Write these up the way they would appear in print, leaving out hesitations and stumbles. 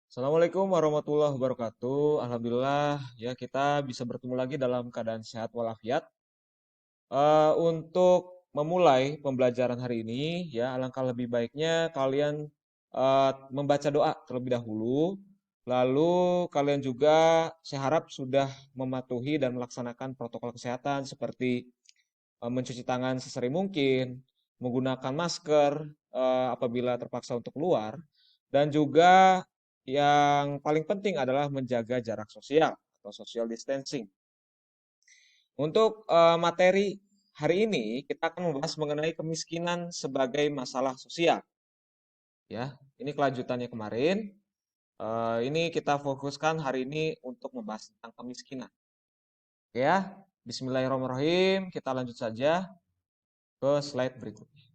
Assalamualaikum warahmatullahi wabarakatuh. Alhamdulillah ya kita bisa bertemu lagi dalam keadaan sehat walafiat. Untuk memulai pembelajaran hari ini ya alangkah lebih baiknya kalian membaca doa terlebih dahulu. Lalu kalian juga saya harap sudah mematuhi dan melaksanakan protokol kesehatan seperti mencuci tangan sesering mungkin, menggunakan masker apabila terpaksa untuk keluar, dan juga yang paling penting adalah menjaga jarak sosial atau social distancing. Untuk materi hari ini kita akan membahas mengenai kemiskinan sebagai masalah sosial. Ya, ini kelanjutannya kemarin. Ini kita fokuskan hari ini untuk membahas tentang kemiskinan. Oke ya, Bismillahirrahmanirrahim. Kita lanjut saja ke slide berikutnya.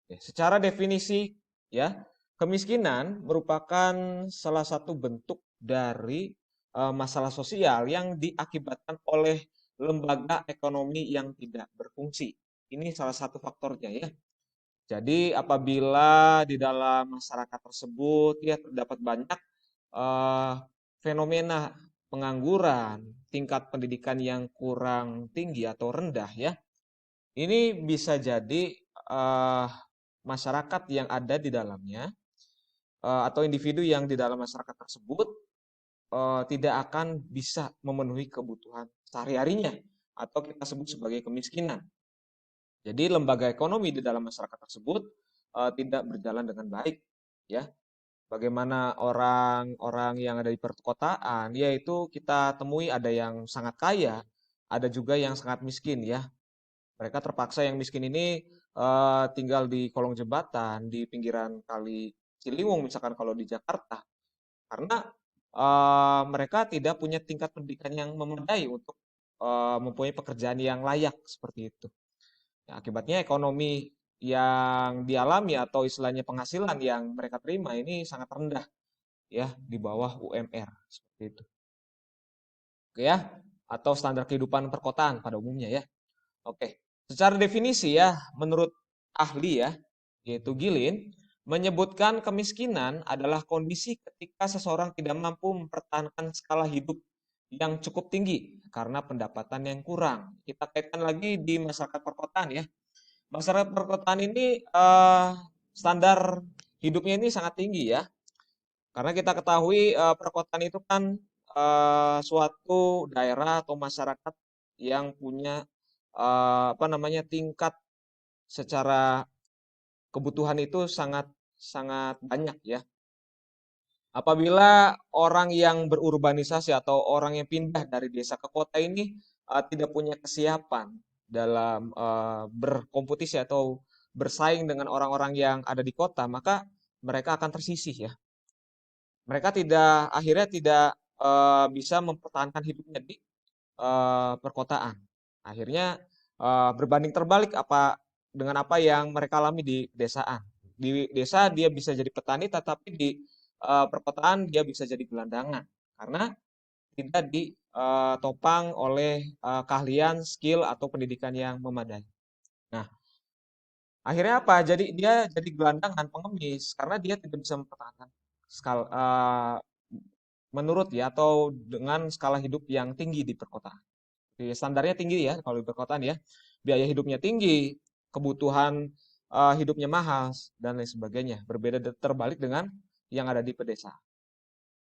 Oke, secara definisi ya, kemiskinan merupakan salah satu bentuk dari masalah sosial yang diakibatkan oleh lembaga ekonomi yang tidak berfungsi. Ini salah satu faktornya ya. Jadi apabila di dalam masyarakat tersebut ya terdapat banyak eh, fenomena pengangguran, tingkat pendidikan yang kurang tinggi atau rendah ya, ini bisa jadi eh, masyarakat yang ada di dalamnya atau individu yang di dalam masyarakat tersebut tidak akan bisa memenuhi kebutuhan sehari-harinya atau kita sebut sebagai kemiskinan. Jadi lembaga ekonomi di dalam masyarakat tersebut tidak berjalan dengan baik, ya. Bagaimana orang-orang yang ada di perkotaan, yaitu kita temui ada yang sangat kaya, ada juga yang sangat miskin, ya. Mereka terpaksa yang miskin ini tinggal di kolong jembatan, di pinggiran kali Ciliwung misalkan kalau di Jakarta, karena mereka tidak punya tingkat pendidikan yang memadai untuk mempunyai pekerjaan yang layak seperti itu. Ya, akibatnya ekonomi yang dialami atau istilahnya penghasilan yang mereka terima ini sangat rendah ya di bawah UMR seperti itu. Oke ya, atau standar kehidupan perkotaan pada umumnya ya. Oke, secara definisi ya, menurut ahli ya, yaitu Gilin, menyebutkan kemiskinan adalah kondisi ketika seseorang tidak mampu mempertahankan skala hidup yang cukup tinggi karena pendapatan yang kurang. Kita kaitkan lagi di masyarakat perkotaan ya. Masyarakat perkotaan ini standar hidupnya ini sangat tinggi ya. Karena kita ketahui perkotaan itu kan suatu daerah atau masyarakat yang punya apa namanya tingkat secara kebutuhan itu sangat sangat banyak ya. Apabila orang yang berurbanisasi atau orang yang pindah dari desa ke kota ini tidak punya kesiapan dalam berkompetisi atau bersaing dengan orang-orang yang ada di kota, maka mereka akan tersisih ya. Mereka akhirnya tidak bisa mempertahankan hidupnya di perkotaan. Akhirnya berbanding terbalik dengan apa yang mereka alami di desaan. Di desa dia bisa jadi petani, tetapi di perkotaan dia bisa jadi gelandangan karena tidak ditopang oleh keahlian, skill atau pendidikan yang memadai. Nah, akhirnya apa? Jadi dia jadi gelandangan pengemis karena dia tidak bisa mempertahankan skala menurut ya atau dengan skala hidup yang tinggi di perkotaan. Standarnya tinggi ya kalau di perkotaan ya. Biaya hidupnya tinggi, kebutuhan hidupnya mahal dan lain sebagainya. Berbeda terbalik dengan yang ada di pedesaan.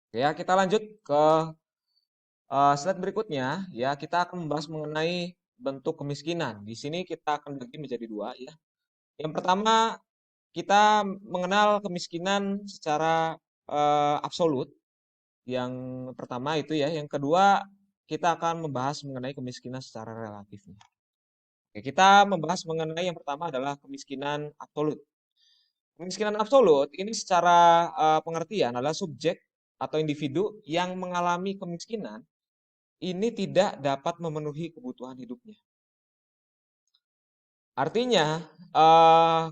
Oke ya, kita lanjut ke slide berikutnya ya. Kita akan membahas mengenai bentuk kemiskinan. Di sini kita akan bagi menjadi dua ya. Yang pertama kita mengenal kemiskinan secara absolut. Yang pertama itu ya. Yang kedua kita akan membahas mengenai kemiskinan secara relatif. Oke, kita membahas mengenai yang pertama adalah kemiskinan absolut. Kemiskinan absolut ini secara pengertian adalah subjek atau individu yang mengalami kemiskinan ini tidak dapat memenuhi kebutuhan hidupnya. Artinya,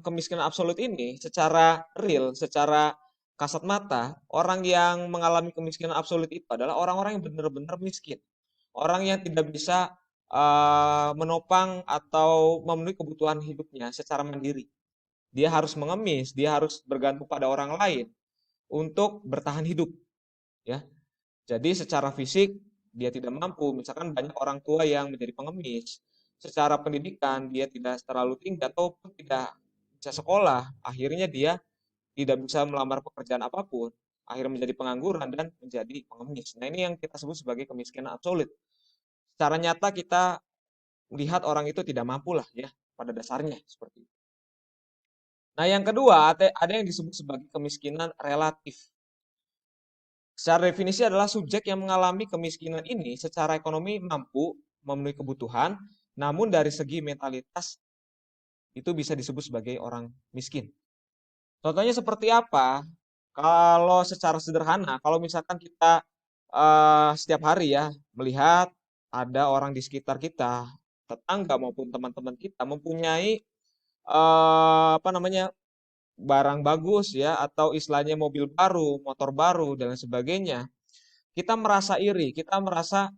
kemiskinan absolut ini secara real, secara kasat mata, orang yang mengalami kemiskinan absolut itu adalah orang-orang yang benar-benar miskin. Orang yang tidak bisa menopang atau memenuhi kebutuhan hidupnya secara mandiri. Dia harus mengemis, dia harus bergantung pada orang lain untuk bertahan hidup, ya. Jadi secara fisik dia tidak mampu, misalkan banyak orang tua yang menjadi pengemis. Secara pendidikan dia tidak terlalu tinggi ataupun tidak bisa sekolah, akhirnya dia tidak bisa melamar pekerjaan apapun, akhirnya menjadi pengangguran dan menjadi pengemis. Nah, ini yang kita sebut sebagai kemiskinan absolut. Secara nyata kita melihat orang itu tidak mampu lah ya pada dasarnya seperti itu. Nah, yang kedua ada yang disebut sebagai kemiskinan relatif. Secara definisi adalah subjek yang mengalami kemiskinan ini secara ekonomi mampu memenuhi kebutuhan, namun dari segi mentalitas itu bisa disebut sebagai orang miskin. Contohnya seperti apa? Kalau secara sederhana, kalau misalkan kita setiap hari ya melihat ada orang di sekitar kita, tetangga maupun teman-teman kita mempunyai apa namanya barang bagus ya atau istilahnya mobil baru, motor baru dan lain sebagainya, kita merasa iri, kita merasa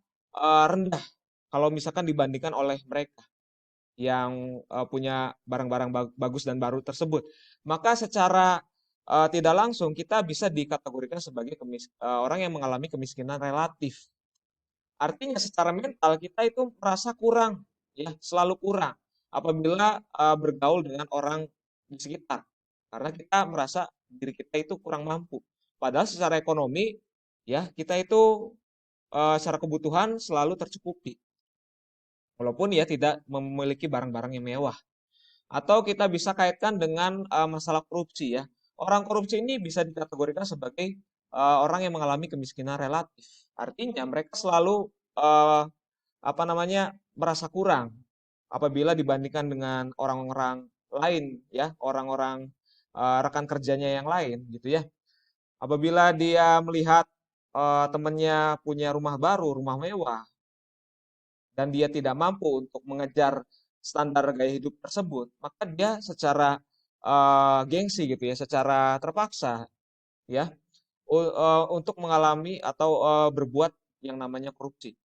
rendah kalau misalkan dibandingkan oleh mereka yang punya barang-barang bagus dan baru tersebut. Maka secara tidak langsung kita bisa dikategorikan sebagai orang yang mengalami kemiskinan relatif. Artinya secara mental kita itu merasa kurang, ya, selalu kurang apabila bergaul dengan orang di sekitar. Karena kita merasa diri kita itu kurang mampu. Padahal secara ekonomi, ya, kita itu secara kebutuhan selalu tercukupi. Walaupun ya tidak memiliki barang-barang yang mewah. Atau kita bisa kaitkan dengan masalah korupsi ya. Orang korupsi ini bisa dikategorikan sebagai orang yang mengalami kemiskinan relatif. Artinya mereka selalu apa namanya merasa kurang apabila dibandingkan dengan orang-orang lain ya, orang-orang rekan kerjanya yang lain gitu ya. Apabila dia melihat temannya punya rumah baru, rumah mewah, dan dia tidak mampu untuk mengejar standar gaya hidup tersebut, maka dia secara gengsi gitu ya, secara terpaksa ya untuk mengalami atau berbuat yang namanya korupsi.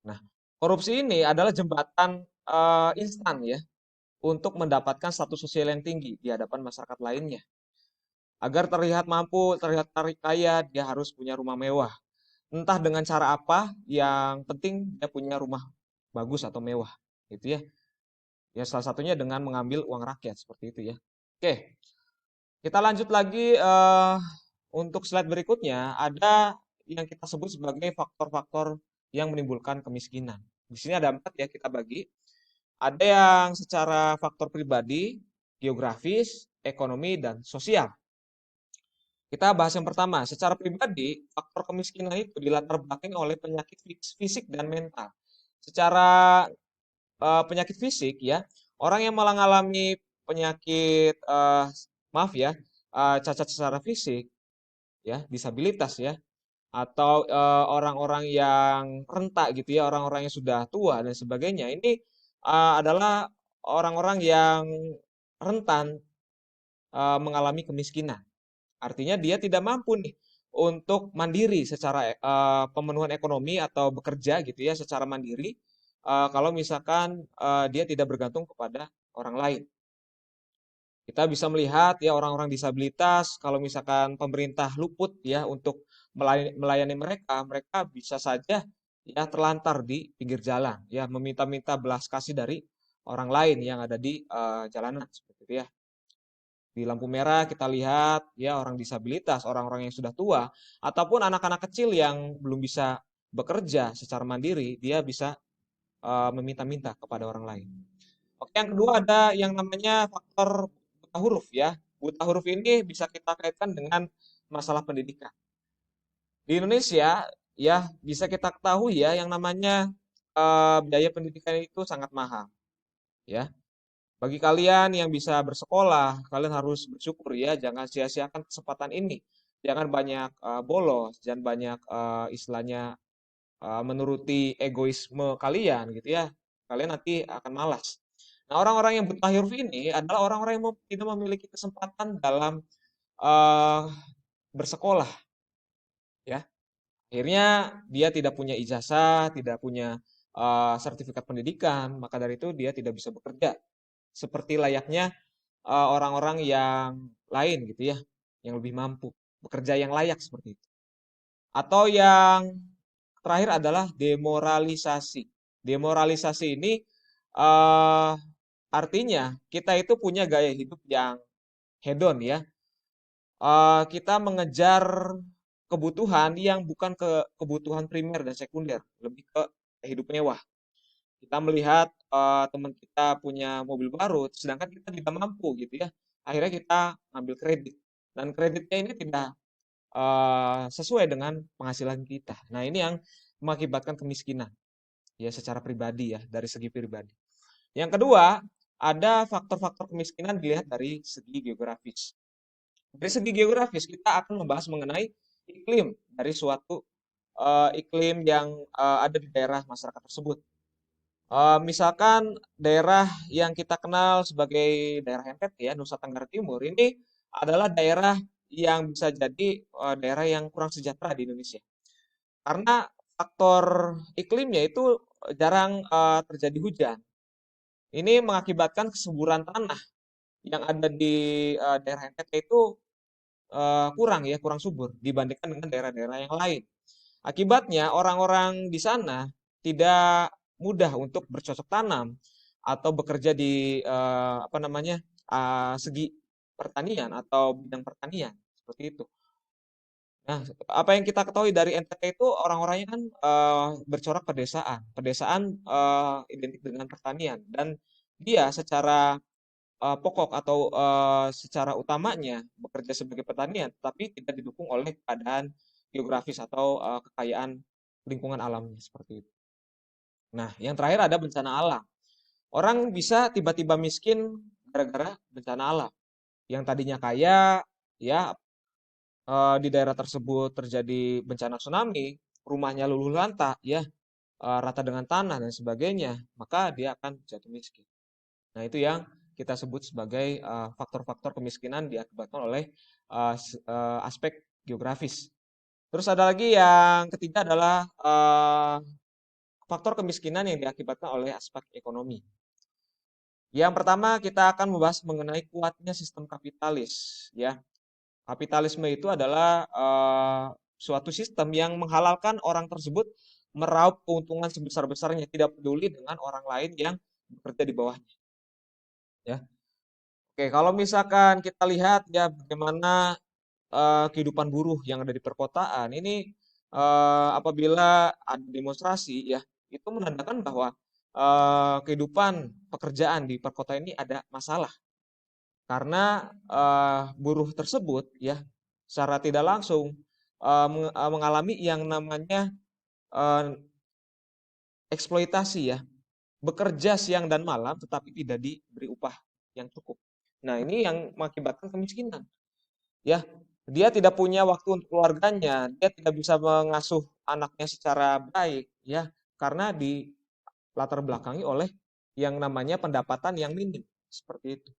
Nah, korupsi ini adalah jembatan instan ya untuk mendapatkan status sosial yang tinggi di hadapan masyarakat lainnya. Agar terlihat mampu, terlihat kaya, dia harus punya rumah mewah. Entah dengan cara apa, yang penting dia punya rumah bagus atau mewah, gitu ya. Ya salah satunya dengan mengambil uang rakyat seperti itu ya. Oke, kita lanjut lagi untuk slide berikutnya ada yang kita sebut sebagai faktor-faktor yang menimbulkan kemiskinan. Di sini ada 4 ya kita bagi. Ada yang secara faktor pribadi, geografis, ekonomi, dan sosial. Kita bahas yang pertama. Secara pribadi, faktor kemiskinan itu dilatar belakangi oleh penyakit fisik dan mental. Secara penyakit fisik ya, orang yang mengalami penyakit maaf ya, cacat secara fisik ya, disabilitas ya, atau orang-orang yang renta gitu ya, orang-orang yang sudah tua dan sebagainya. Ini adalah orang-orang yang rentan mengalami kemiskinan. Artinya dia tidak mampu nih untuk mandiri secara pemenuhan ekonomi atau bekerja gitu ya secara mandiri kalau misalkan dia tidak bergantung kepada orang lain. Kita bisa melihat ya orang-orang disabilitas kalau misalkan pemerintah luput ya untuk melayani mereka, mereka bisa saja ya terlantar di pinggir jalan ya meminta-minta belas kasih dari orang lain yang ada di jalanan seperti itu ya. Di lampu merah kita lihat ya orang disabilitas, orang-orang yang sudah tua, ataupun anak-anak kecil yang belum bisa bekerja secara mandiri, dia bisa meminta-minta kepada orang lain. Oke, yang kedua ada yang namanya faktor buta huruf ya. Buta huruf ini bisa kita kaitkan dengan masalah pendidikan. Di Indonesia ya bisa kita ketahui ya yang namanya biaya pendidikan itu sangat mahal ya. Bagi kalian yang bisa bersekolah, kalian harus bersyukur ya, jangan sia-siakan kesempatan ini. Jangan banyak bolos, jangan banyak istilahnya menuruti egoisme kalian gitu ya. Kalian nanti akan malas. Nah, orang-orang yang buta huruf ini adalah orang-orang yang tidak memiliki kesempatan dalam eh, bersekolah ya. Akhirnya dia tidak punya ijazah, tidak punya sertifikat pendidikan, maka dari itu dia tidak bisa bekerja seperti layaknya orang-orang yang lain gitu ya, yang lebih mampu. bekerja yang layak seperti itu. Atau yang terakhir adalah demoralisasi. Demoralisasi ini eh, artinya kita itu punya gaya hidup yang hedon ya. Kita mengejar kebutuhan yang bukan kebutuhan primer dan sekunder, lebih ke hidup mewah. Kita melihat teman kita punya mobil baru, sedangkan kita tidak mampu gitu ya. Akhirnya kita ambil kredit dan kreditnya ini tidak sesuai dengan penghasilan kita. Nah, ini yang mengakibatkan kemiskinan ya secara pribadi ya, dari segi pribadi. Yang kedua, ada faktor-faktor kemiskinan dilihat dari segi geografis. Dari segi geografis, kita akan membahas mengenai iklim dari suatu iklim yang ada di daerah masyarakat tersebut. Misalkan daerah yang kita kenal sebagai daerah NTT ya, Nusa Tenggara Timur, ini adalah daerah yang bisa jadi daerah yang kurang sejahtera di Indonesia. Karena faktor iklimnya itu jarang terjadi hujan. Ini mengakibatkan kesuburan tanah yang ada di daerah NTT itu kurang ya, kurang subur dibandingkan dengan daerah-daerah yang lain. Akibatnya orang-orang di sana tidak mudah untuk bercocok tanam atau bekerja di apa namanya segi pertanian atau bidang pertanian seperti itu. Nah, apa yang kita ketahui dari NTT itu orang-orangnya kan bercorak pedesaan. Pedesaan identik dengan pertanian dan dia secara pokok atau secara utamanya bekerja sebagai pertanian, tapi tidak didukung oleh keadaan geografis atau kekayaan lingkungan alamnya seperti itu. Nah, yang terakhir ada bencana alam. Orang bisa tiba-tiba miskin gara-gara bencana alam. Yang tadinya kaya, ya di daerah tersebut terjadi bencana tsunami, rumahnya luluh lantak, ya rata dengan tanah dan sebagainya, maka dia akan jatuh miskin. Nah, itu yang kita sebut sebagai faktor-faktor kemiskinan diakibatkan oleh aspek geografis. Terus ada lagi yang ketiga adalah faktor kemiskinan yang diakibatkan oleh aspek ekonomi. Yang pertama kita akan membahas mengenai kuatnya sistem kapitalis, ya. Kapitalisme itu adalah suatu sistem yang menghalalkan orang tersebut meraup keuntungan sebesar-besarnya, tidak peduli dengan orang lain yang bekerja di bawahnya, ya. Oke, kalau misalkan kita lihat ya bagaimana kehidupan buruh yang ada di perkotaan ini apabila ada demonstrasi ya itu menandakan bahwa kehidupan pekerjaan di perkotaan ini ada masalah karena buruh tersebut ya secara tidak langsung mengalami yang namanya eh, eksploitasi ya, bekerja siang dan malam tetapi tidak diberi upah yang cukup. Nah, ini yang mengakibatkan kemiskinan. Ya, dia tidak punya waktu untuk keluarganya, dia tidak bisa mengasuh anaknya secara baik, ya, karena di latar belakangi oleh yang namanya pendapatan yang minim, seperti itu.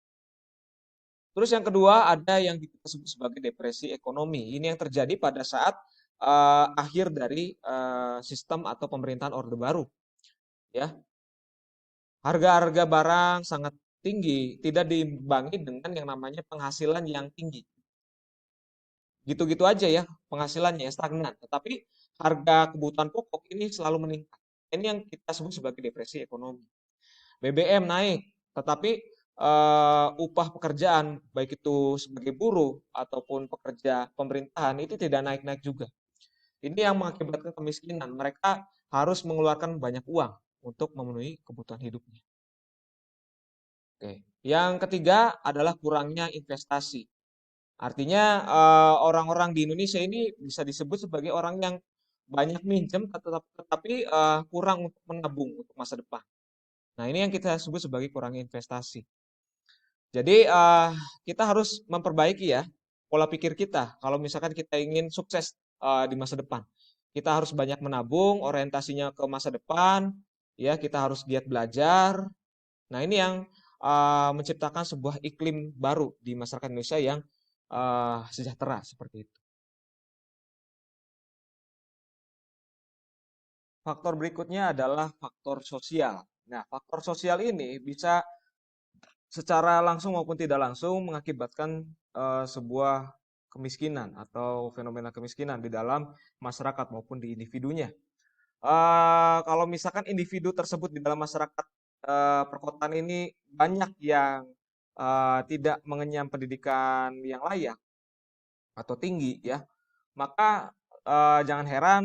Terus yang kedua ada yang kita sebut sebagai depresi ekonomi. Ini yang terjadi pada saat akhir dari sistem atau pemerintahan Orde Baru, ya. Harga-harga barang sangat tinggi, tidak diimbangi dengan yang namanya penghasilan yang tinggi. Gitu-gitu aja ya penghasilannya ya, stagnan. Tetapi harga kebutuhan pokok ini selalu meningkat. Ini yang kita sebut sebagai depresi ekonomi. BBM naik, tetapi upah pekerjaan baik itu sebagai buruh ataupun pekerja pemerintahan itu tidak naik-naik juga. Ini yang mengakibatkan kemiskinan. Mereka harus mengeluarkan banyak uang untuk memenuhi kebutuhan hidupnya. Oke. Yang ketiga adalah kurangnya investasi. Artinya orang-orang di Indonesia ini bisa disebut sebagai orang yang banyak minjem tetapi kurang untuk menabung untuk masa depan. Nah, ini yang kita sebut sebagai kurangnya investasi. Jadi kita harus memperbaiki ya pola pikir kita. Kalau misalkan kita ingin sukses di masa depan, kita harus banyak menabung, orientasinya ke masa depan, ya kita harus giat belajar. Nah, ini yang menciptakan sebuah iklim baru di masyarakat Indonesia yang sejahtera seperti itu. Faktor berikutnya adalah faktor sosial. Nah, faktor sosial ini bisa secara langsung maupun tidak langsung mengakibatkan sebuah kemiskinan atau fenomena kemiskinan di dalam masyarakat maupun di individunya. Kalau misalkan individu tersebut di dalam masyarakat perkotaan ini banyak yang tidak mengenyam pendidikan yang layak atau tinggi ya, maka jangan heran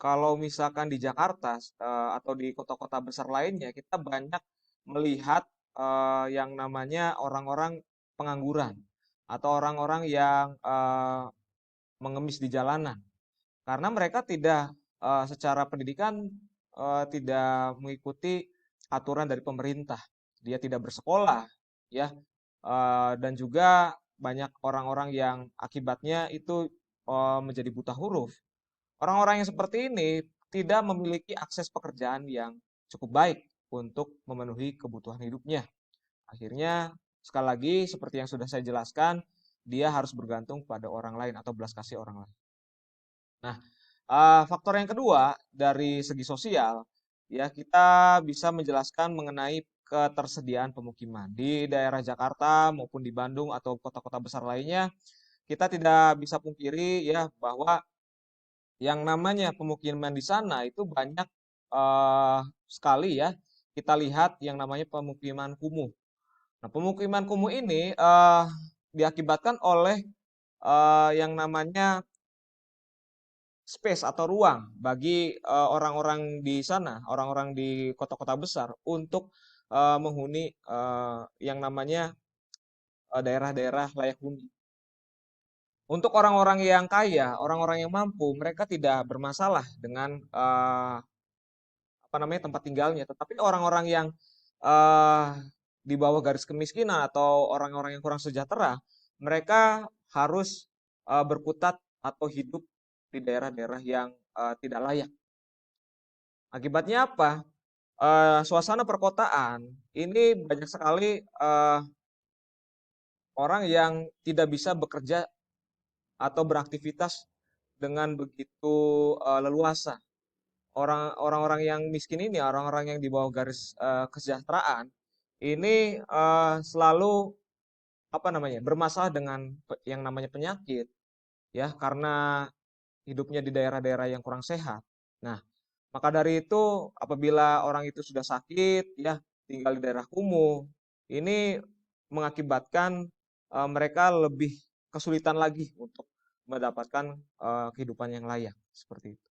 kalau misalkan di Jakarta atau di kota-kota besar lainnya kita banyak melihat yang namanya orang-orang pengangguran atau orang-orang yang mengemis di jalanan karena mereka tidak secara pendidikan tidak mengikuti aturan dari pemerintah. Dia tidak bersekolah, ya, dan juga banyak orang-orang yang akibatnya itu menjadi buta huruf. Orang-orang yang seperti ini tidak memiliki akses pekerjaan yang cukup baik untuk memenuhi kebutuhan hidupnya. Akhirnya, sekali lagi, seperti yang sudah saya jelaskan, dia harus bergantung pada orang lain atau belas kasih orang lain. Nah, faktor yang kedua dari segi sosial, ya kita bisa menjelaskan mengenai ketersediaan pemukiman di daerah Jakarta maupun di Bandung atau kota-kota besar lainnya. Kita tidak bisa pungkiri ya bahwa yang namanya pemukiman di sana itu banyak sekali ya. Kita lihat yang namanya pemukiman kumuh. Nah, pemukiman kumuh ini diakibatkan oleh yang namanya space atau ruang bagi orang-orang di sana, orang-orang di kota-kota besar untuk menghuni yang namanya daerah-daerah layak huni. Untuk orang-orang yang kaya, orang-orang yang mampu, mereka tidak bermasalah dengan apa namanya tempat tinggalnya. Tetapi orang-orang yang eh, di bawah garis kemiskinan atau orang-orang yang kurang sejahtera, mereka harus berkutat atau hidup di daerah-daerah yang tidak layak. Akibatnya apa? Suasana perkotaan ini banyak sekali orang yang tidak bisa bekerja atau beraktivitas dengan begitu leluasa. Orang-orang yang miskin ini, orang-orang yang di bawah garis kesejahteraan, ini selalu apa namanya bermasalah dengan yang namanya penyakit, ya karena hidupnya di daerah-daerah yang kurang sehat. Nah, maka dari itu apabila orang itu sudah sakit, ya tinggal di daerah kumuh, ini mengakibatkan mereka lebih kesulitan lagi untuk mendapatkan kehidupan yang layak seperti itu.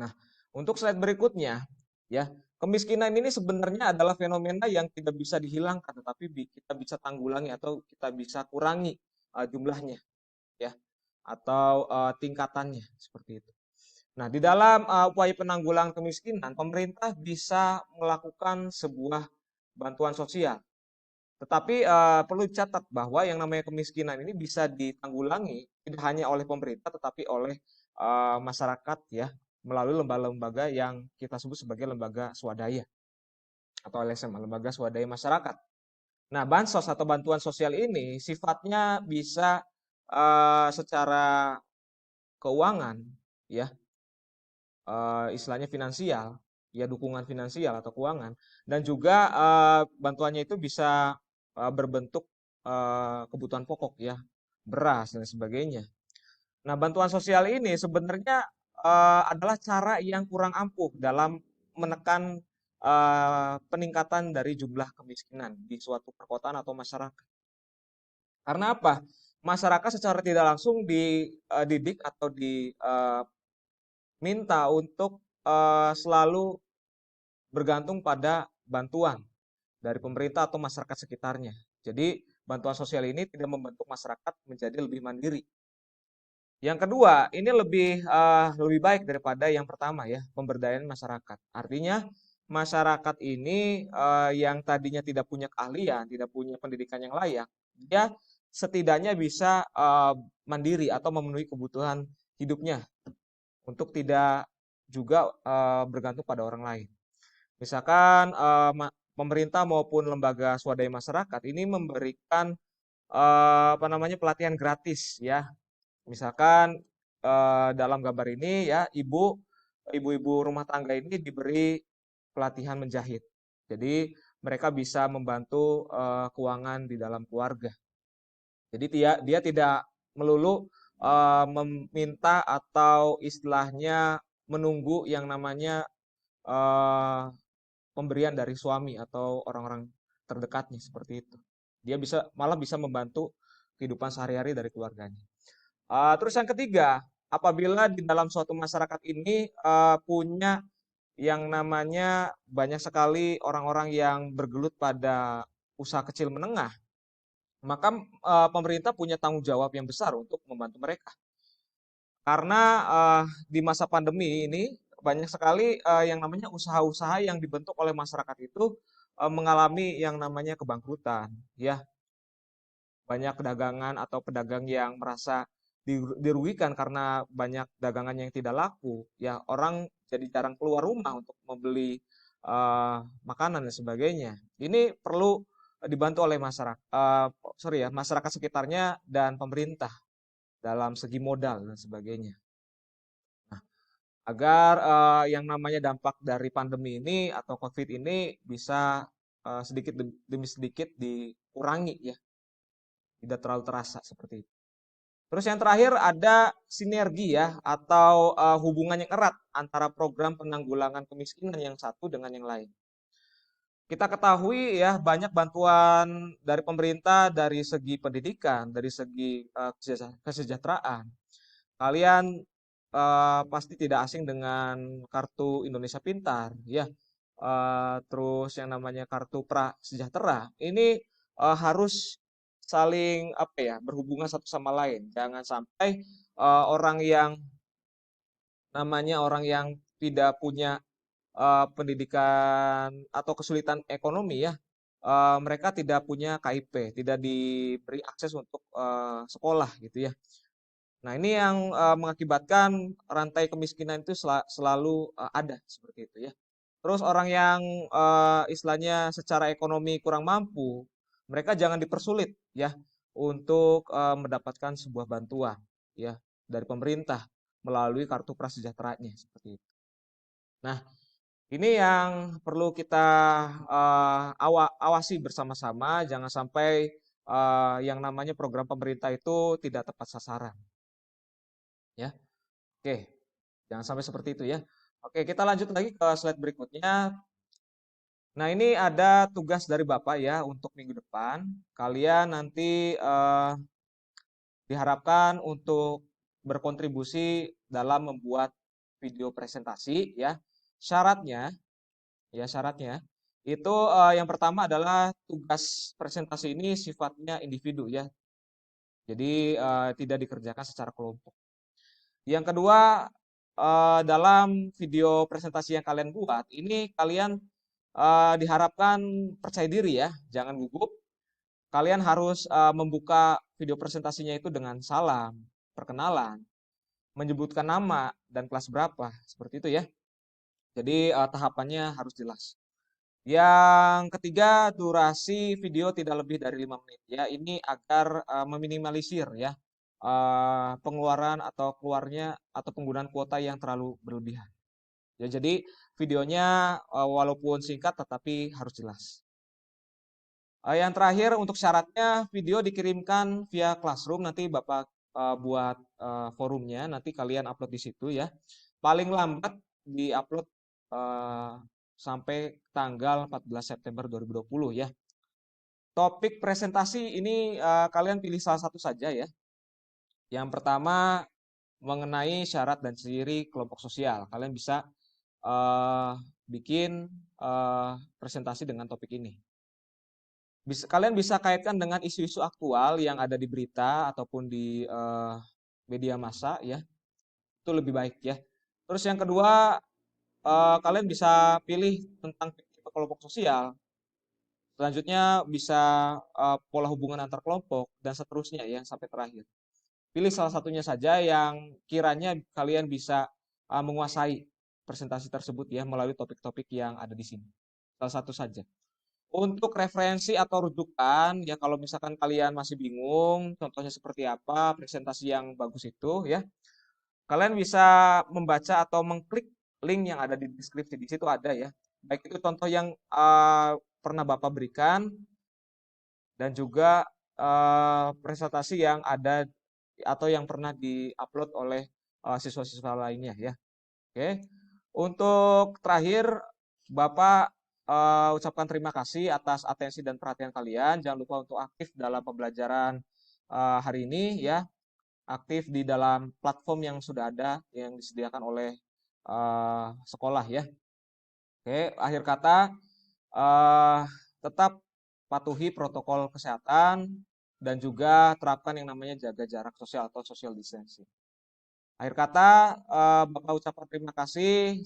Nah, untuk slide berikutnya, ya, kemiskinan ini sebenarnya adalah fenomena yang tidak bisa dihilangkan, tetapi kita bisa tanggulangi atau kita bisa kurangi jumlahnya, ya, atau tingkatannya seperti itu. Nah, di dalam upaya penanggulangan kemiskinan, pemerintah bisa melakukan sebuah bantuan sosial. Tetapi perlu dicatat bahwa yang namanya kemiskinan ini bisa ditanggulangi tidak hanya oleh pemerintah, tetapi oleh masyarakat ya melalui lembaga-lembaga yang kita sebut sebagai lembaga swadaya atau LSM, lembaga swadaya masyarakat. Nah, bansos atau bantuan sosial ini sifatnya bisa secara keuangan, ya, istilahnya finansial, ya dukungan finansial atau keuangan, dan juga bantuannya itu bisa berbentuk kebutuhan pokok, ya, beras dan sebagainya. Nah, bantuan sosial ini sebenarnya adalah cara yang kurang ampuh dalam menekan peningkatan dari jumlah kemiskinan di suatu perkotaan atau masyarakat. Karena apa? Masyarakat secara tidak langsung dididik atau diminta untuk selalu bergantung pada bantuan dari pemerintah atau masyarakat sekitarnya. Jadi, bantuan sosial ini tidak membentuk masyarakat menjadi lebih mandiri. Yang kedua, ini lebih baik daripada yang pertama ya, pemberdayaan masyarakat. Artinya masyarakat ini yang tadinya tidak punya keahlian, tidak punya pendidikan yang layak, dia setidaknya bisa mandiri atau memenuhi kebutuhan hidupnya untuk tidak juga bergantung pada orang lain. Misalkan pemerintah maupun lembaga swadaya masyarakat ini memberikan apa namanya pelatihan gratis ya. Misalkan dalam gambar ini ya ibu-ibu rumah tangga ini diberi pelatihan menjahit. Jadi mereka bisa membantu keuangan di dalam keluarga. Jadi dia tidak melulu meminta atau istilahnya menunggu yang namanya eh, pemberian dari suami atau orang-orang terdekatnya seperti itu. Dia malah bisa membantu kehidupan sehari-hari dari keluarganya. Terus yang ketiga, apabila di dalam suatu masyarakat ini punya yang namanya banyak sekali orang-orang yang bergelut pada usaha kecil menengah, maka pemerintah punya tanggung jawab yang besar untuk membantu mereka. Karena di masa pandemi ini banyak sekali yang namanya usaha-usaha yang dibentuk oleh masyarakat itu mengalami yang namanya kebangkrutan, ya. Banyak pedagangan atau pedagang yang merasa dirugikan karena banyak dagangan yang tidak laku, ya orang jadi jarang keluar rumah untuk membeli makanan dan sebagainya. Ini perlu dibantu oleh masyarakat sekitarnya dan pemerintah dalam segi modal dan sebagainya. Agar yang namanya dampak dari pandemi ini atau COVID ini bisa sedikit demi sedikit dikurangi ya, tidak terlalu terasa seperti itu. Terus yang terakhir ada sinergi ya atau hubungan yang erat antara program penanggulangan kemiskinan yang satu dengan yang lain. Kita ketahui ya banyak bantuan dari pemerintah dari segi pendidikan, dari segi kesejahteraan. Kalian pasti tidak asing dengan kartu Indonesia Pintar, ya. Terus yang namanya kartu Prasejahtera. Ini harus saling apa ya berhubungan satu sama lain. Jangan sampai orang yang orang yang tidak punya pendidikan atau kesulitan ekonomi ya, mereka tidak punya KIP, tidak diberi akses untuk sekolah gitu ya. Nah, ini yang mengakibatkan rantai kemiskinan itu selalu ada seperti itu ya. Terus orang yang istilahnya secara ekonomi kurang mampu, mereka jangan dipersulit ya untuk mendapatkan sebuah bantuan ya dari pemerintah melalui kartu prasejahteraannya seperti itu. Nah, ini yang perlu kita awasi bersama-sama, jangan sampai yang namanya program pemerintah itu tidak tepat sasaran ya. Oke, jangan sampai seperti itu ya. Oke, kita lanjut lagi ke slide berikutnya. Nah, ini ada tugas dari Bapak ya untuk minggu depan. Kalian nanti diharapkan untuk berkontribusi dalam membuat video presentasi ya. Syaratnya, syaratnya itu yang pertama adalah tugas presentasi ini sifatnya individu ya. Jadi tidak dikerjakan secara kelompok. Yang kedua, dalam video presentasi yang kalian buat, ini kalian diharapkan percaya diri ya, jangan gugup. Kalian harus membuka video presentasinya itu dengan salam, perkenalan, menyebutkan nama dan kelas berapa, seperti itu ya. Jadi tahapannya harus jelas. Yang ketiga, durasi video tidak lebih dari 5 menit ya. Ini agar meminimalisir ya pengeluaran atau keluarnya atau penggunaan kuota yang terlalu berlebihan. Ya, jadi videonya walaupun singkat tetapi harus jelas. Yang terakhir untuk syaratnya video dikirimkan via Classroom, nanti Bapak buat forumnya, nanti kalian upload di situ ya. Paling lambat diupload sampai tanggal 14 September 2020 ya. Topik presentasi ini kalian pilih salah satu saja ya. Yang pertama mengenai syarat dan ciri kelompok sosial. Kalian bisa bikin presentasi dengan topik ini. Kalian bisa kaitkan dengan isu-isu aktual yang ada di berita ataupun di media massa ya. Itu lebih baik ya. Terus yang kedua, kalian bisa pilih tentang tipe kelompok sosial. Selanjutnya bisa pola hubungan antar kelompok dan seterusnya ya sampai terakhir. Pilih salah satunya saja yang kiranya kalian bisa menguasai presentasi tersebut ya melalui topik-topik yang ada di sini. Salah satu saja. Untuk referensi atau rujukan, ya kalau misalkan kalian masih bingung, contohnya seperti apa, presentasi yang bagus itu ya, kalian bisa membaca atau mengklik link yang ada di deskripsi, di situ ada ya. Baik itu contoh yang pernah Bapak berikan, dan juga presentasi yang ada atau yang pernah diupload oleh siswa-siswa lainnya ya. Oke. Untuk terakhir, Bapak ucapkan terima kasih atas atensi dan perhatian kalian. Jangan lupa untuk aktif dalam pembelajaran hari ini ya, aktif di dalam platform yang sudah ada yang disediakan oleh sekolah ya. Oke, akhir kata eh, tetap patuhi protokol kesehatan dan juga terapkan yang namanya jaga jarak sosial atau social distancing. Akhir kata, Bapak ucapkan terima kasih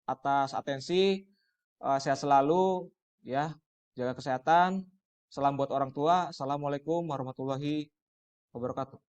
atas atensi. Sehat selalu, ya, jaga kesehatan. Salam buat orang tua. Assalamualaikum warahmatullahi wabarakatuh.